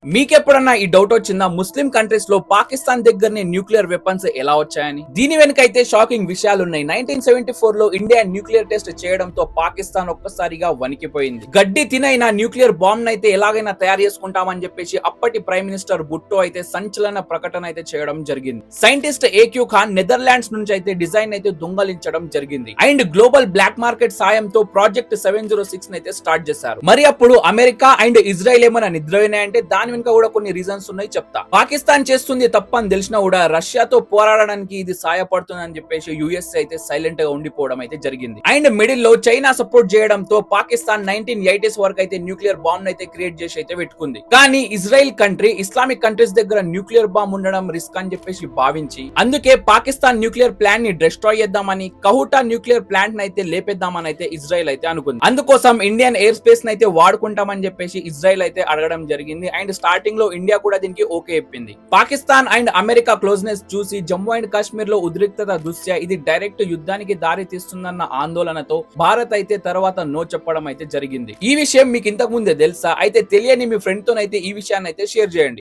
మీకెప్పుడన్నా ఈ డౌట్ వచ్చిందా? Muslim countries లో పాకిస్తాన్ దగ్గరనే న్యూక్లియర్ వెపన్స్ ఎలా వచ్చాయని? దీని వెనకైతే షాకింగ్ విషయాలు ఉన్నాయి. 1974 లో ఇండియా న్యూక్లియర్ టెస్ట్ చేయడంతో పాకిస్తాన్ ఒక్కసారిగా వణికిపోయింది. గడ్డి తినైనా న్యూక్లియర్ బాంబ్ అయితే ఎలాగైనా తయారు చేసుకుంటామని చెప్పేసి అప్పటి ప్రైమ్ మినిస్టర్ భుట్టో అయితే సంచలన ప్రకటన అయితే చేయడం జరిగింది. సైంటిస్ట్ ఏక్యూ ఖాన్ నెదర్లాండ్స్ నుంచి అయితే డిజైన్ అయితే దొంగలించడం జరిగింది. అండ్ గ్లోబల్ బ్లాక్ మార్కెట్ సాయంతో ప్రాజెక్ట్ 706 అయితే స్టార్ట్ చేశారు. మరి అప్పుడు అమెరికా అండ్ ఇజ్రాయెల్ ఏమైనా నిద్రపోయినాయంటే దాని వెనుక కూడా కొన్ని రీజన్స్ ఉన్నాయి, చెప్తా. పాకిస్తాన్ చేస్తుంది తప్పని తెలిసినా కూడా రష్యాతో పోరాడడానికి ఇది సాయపడుతుంది అని చెప్పేసి యుఎస్ అయితే సైలెంట్ గా ఉండిపోవడం అయితే జరిగింది. అండ్ మిడిల్ లో చైనా సపోర్ట్ చేయడంతో పాకిస్తాన్ 1980s వరకు అయితే న్యూక్లియర్ బాంబ్ అయితే క్రియేట్ చేసి అయితే పెట్టుకుంది. కానీ ఇజ్రాయెల్ కంట్రీ ఇస్లామిక్ కంట్రీస్ దగ్గర న్యూక్లియర్ బాంబ్ ఉండడం రిస్క్ అని చెప్పేసి భావించి అందుకే పాకిస్తాన్ న్యూక్లియర్ ప్లాంట్ ని డిస్ట్రాయ్ చేద్దామని కహుటా న్యూక్లియర్ ప్లాంట్ అయితే లేపేద్దామని అయితే ఇజ్రాయెల్ అయితే అనుకుంది. అందుకోసం ఇండియన్ ఎయిర్ స్పేస్ అయితే వాడుకుంటామని చెప్పేసి ఇజ్రాయెల్ అయితే అడగడం జరిగింది. అండ్ స్టార్టింగ్ లో ఇండియా కూడా దీనికి ఓకే చెప్పింది. పాకిస్తాన్ అండ్ అమెరికా క్లోజ్నెస్ చూసి జమ్మూ అండ్ కాశ్మీర్ లో ఉద్రిక్తత దృష్ట్యా ఇది డైరెక్ట్ యుద్ధానికి దారి తీస్తుందన్న ఆందోళనతో భారత్ అయితే తర్వాత నో చెప్పడం అయితే జరిగింది. ఈ విషయం మీకు ఇంతకు ముందే తెలుసా? అయితే తెలియని మీ ఫ్రెండ్ తోనైతే ఈ విషయాన్ని అయితే షేర్ చేయండి.